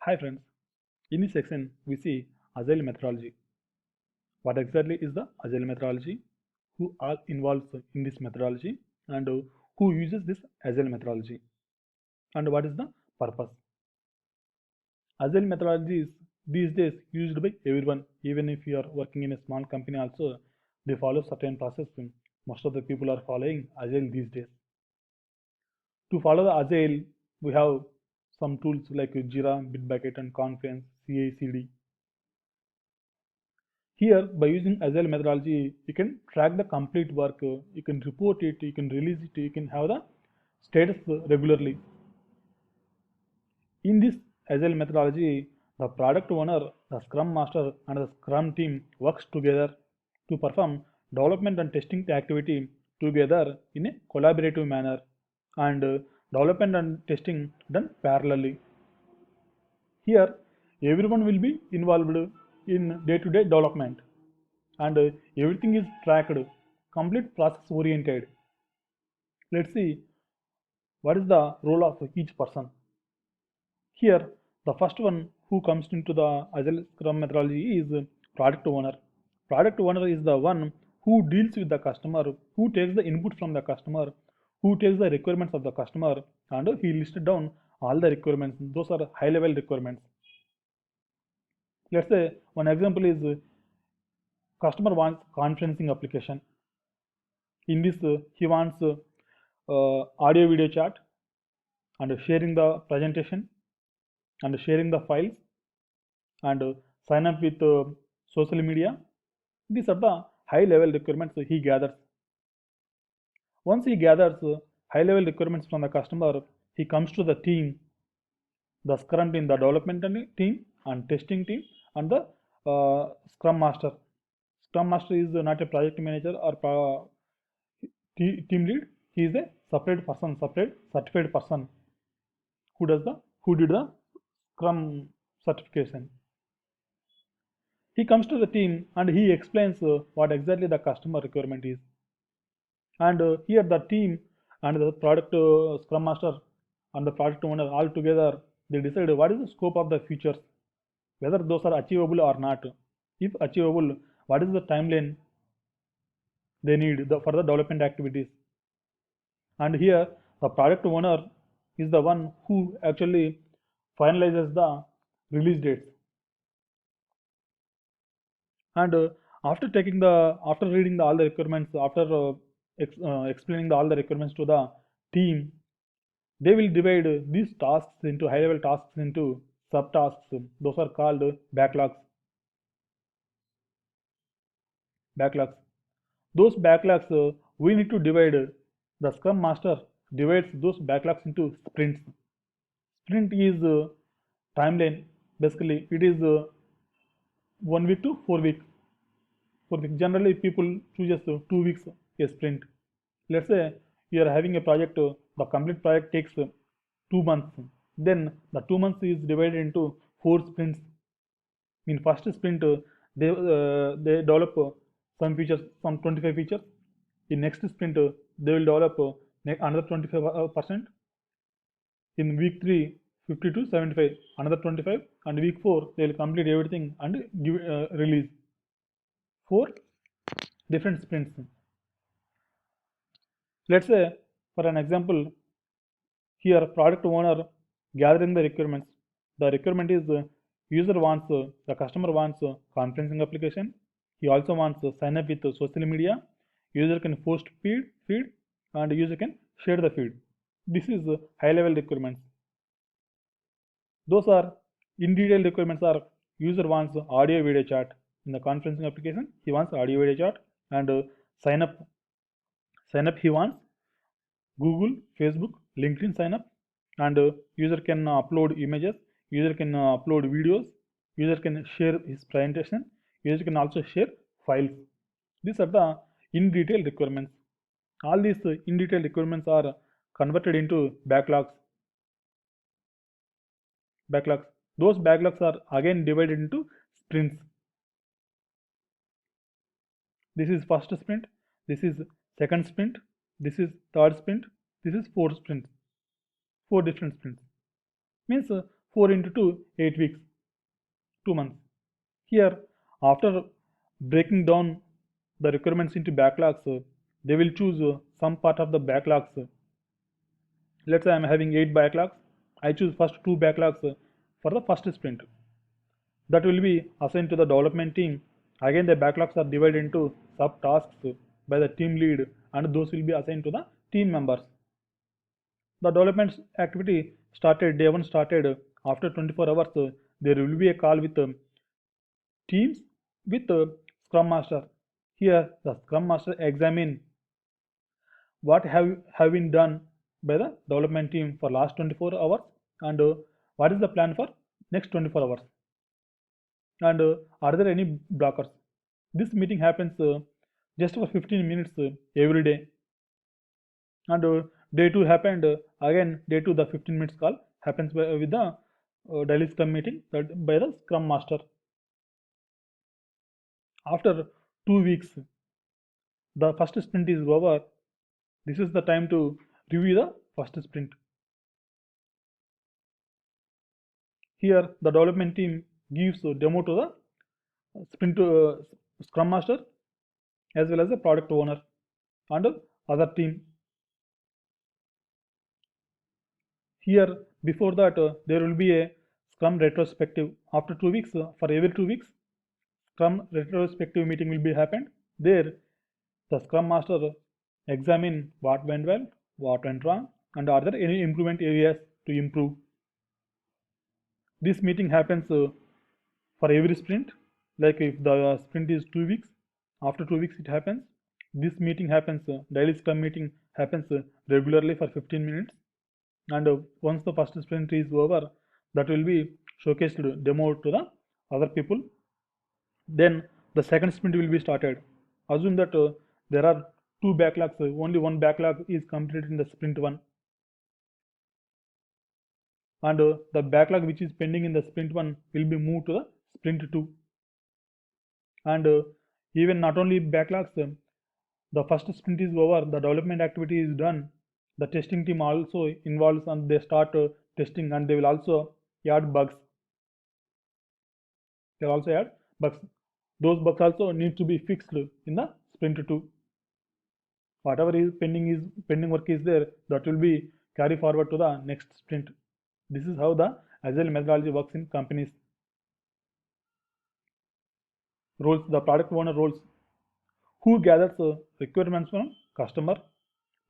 Hi friends, in this section we see Agile methodology. What exactly is the Agile methodology? Who are involved in this methodology and who uses this Agile methodology? And what is the purpose? Agile methodology is these days used by everyone, even if you are working in a small company also, they follow certain process. Most of the people are following Agile these days. To follow the Agile, we have some tools like Jira, Bitbucket and Confluence, CI/CD. Here, by using Agile methodology, you can track the complete work, you can report it, you can release it, you can have the status regularly. In this Agile methodology, the product owner, the Scrum Master, and the Scrum team works together to perform development and testing activity together in a collaborative manner, and development and testing done parallelly. Here, everyone will be involved in day-to-day development, and everything is tracked, complete process oriented. Let's see what is the role of each person. Here, the first one who comes into the Agile Scrum methodology is product owner. Product owner is the one who deals with the customer, who takes the input from the customer, who takes the requirements of the customer, and he listed down all the requirements. Those are high level requirements. Let's say one example is customer wants conferencing application. In this, he wants audio video chat and sharing the presentation and sharing the files and sign up with social media. These are the high level requirements he gathers. Once he gathers high level requirements from the customer, he comes to the team, the Scrum team, the development team and testing team, and the Scrum Master. Scrum Master is not a project manager or team lead. He is a separate person, separate certified person who did the Scrum certification. He comes to the team and he explains what exactly the customer requirement is. And here the team and the product Scrum Master and the product owner all together they decide what is the scope of the features, whether those are achievable or not. If achievable, what is the timeline they need for the development activities. And here the product owner is the one who actually finalizes the release dates. And after reading all the requirements, after explaining all the requirements to the team, they will divide these tasks into high level tasks into subtasks. Those are called backlogs. Those backlogs we need to divide. The Scrum Master divides those backlogs into sprints. Sprint is timeline. Basically it is 1 week to 4 week. Generally people chooses 2 weeks a sprint. Let's say you are having a project, the complete project takes 2 months. Then the 2 months is divided into 4 sprints. In first sprint, they develop some features, some 25 features. In next sprint, they will develop another 25%. In week 3, 50 to 75, another 25, and week 4 they will complete everything and give release. 4 different sprints. Let's say, for an example, here product owner gathering the requirements. The requirement is the customer wants conferencing application. He also wants sign up with social media. User can post feed and user can share the feed. This is high level requirements. Those are in detail requirements are user wants audio video chat in the conferencing application. He wants audio video chat and sign up. Sign up he wants Google, Facebook, LinkedIn sign up, and user can upload images, user can upload videos, user can share his presentation, user can also share files. These are the in detail requirements. All these in detail requirements are converted into backlogs. Those backlogs are again divided into sprints. This is first sprint, this is second sprint, this is third sprint, this is fourth sprint. 4 different sprints. Means 4 into 2, 8 weeks, 2 months. Here, after breaking down the requirements into backlogs, they will choose some part of the backlogs. Let's say I am having 8 backlogs. I choose first 2 backlogs for the first sprint. That will be assigned to the development team. Again, the backlogs are divided into sub-tasks by the team lead, and those will be assigned to the team members. The development activity started, day 1 started after 24 hours. There will be a call with teams with Scrum Master. Here, the Scrum Master examine what have been done by the development team for last 24 hours and what is the plan for next 24 hours and are there any blockers. This meeting happens just for 15 minutes every day and day 2 happened again day 2 the 15 minutes call happens with the daily scrum meeting by the Scrum Master. After 2 weeks the first sprint is over. This is the time to review the first sprint. Here the development team gives a demo to the sprint Scrum Master as well as the product owner and other team. Here before that there will be a Scrum retrospective after 2 weeks. For every 2 weeks Scrum retrospective meeting will be happened. There the Scrum Master examine what went well, what went wrong, and are there any improvement areas to improve. This meeting happens for every sprint. Like if the sprint is 2 weeks, after 2 weeks it happens. This meeting happens, daily Scrum meeting happens regularly for 15 minutes. And once the first sprint is over, that will be showcased demo to the other people. Then the second sprint will be started. Assume that there are 2 backlogs, only one backlog is completed in the sprint 1 and the backlog which is pending in the sprint 1 will be moved to the sprint 2 and even not only backlogs, the first sprint is over, the development activity is done, the testing team also involves and they start testing and they will also add bugs. They will also add bugs. Those bugs also need to be fixed in the sprint 2. Whatever is pending work is there, that will be carry forward to the next sprint. This is how the Agile methodology works in companies. Roles, the product owner roles. Who gathers requirements from customer,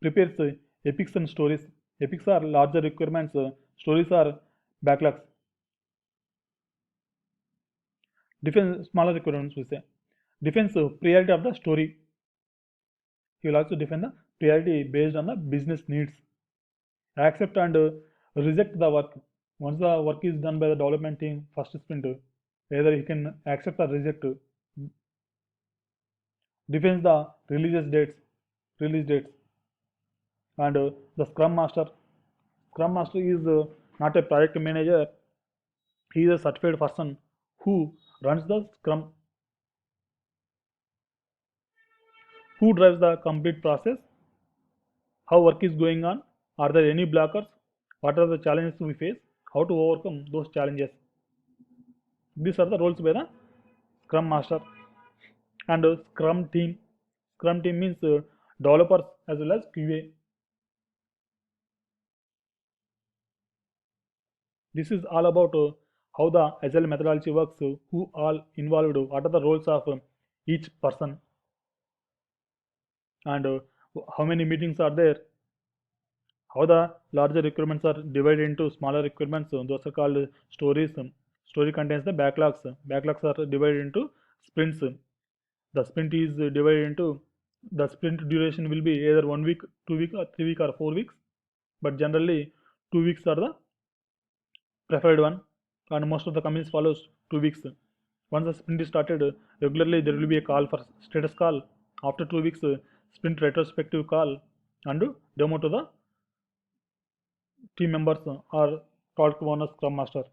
prepares epics and stories. Epics are larger requirements, stories are backlogs. Defines smaller requirements, we say. Defines priority of the story. He will also define the priority based on the business needs. Accept and reject the work. Once the work is done by the development team, first sprint, either he can accept or reject. Defines the release dates, and the Scrum Master. Scrum Master is not a project manager. He is a certified person who runs the Scrum, who drives the complete process, how work is going on, are there any blockers, what are the challenges we face, how to overcome those challenges. These are the roles by the Scrum Master. And Scrum team. Scrum team means developers as well as QA. This is all about how the Agile methodology works, who all involved, what are the roles of each person, and how many meetings are there, how the larger requirements are divided into smaller requirements. Those are called stories. Story contains the backlogs. Backlogs are divided into sprints. The sprint is divided into, the sprint duration will be either 1 week, 2 week, or 3 week, or 4 weeks, but generally 2 weeks are the preferred one, and most of the companies follows 2 weeks. Once the sprint is started, regularly there will be a call for status call. After 2 weeks, sprint retrospective call and demo to the team members or product owner, Scrum Master.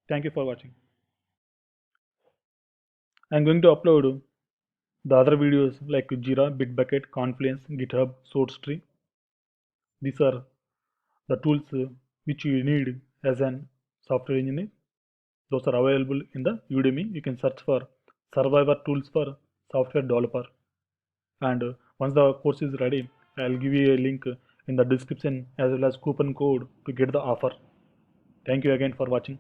Thank you for watching. I am going to upload the other videos like Jira, Bitbucket, Confluence, GitHub, SourceTree. These are the tools which you need as an software engineer. Those are available in the Udemy. You can search for survivor tools for software developer. And once the course is ready, I'll give you a link in the description as well as coupon code to get the offer. Thank you again for watching.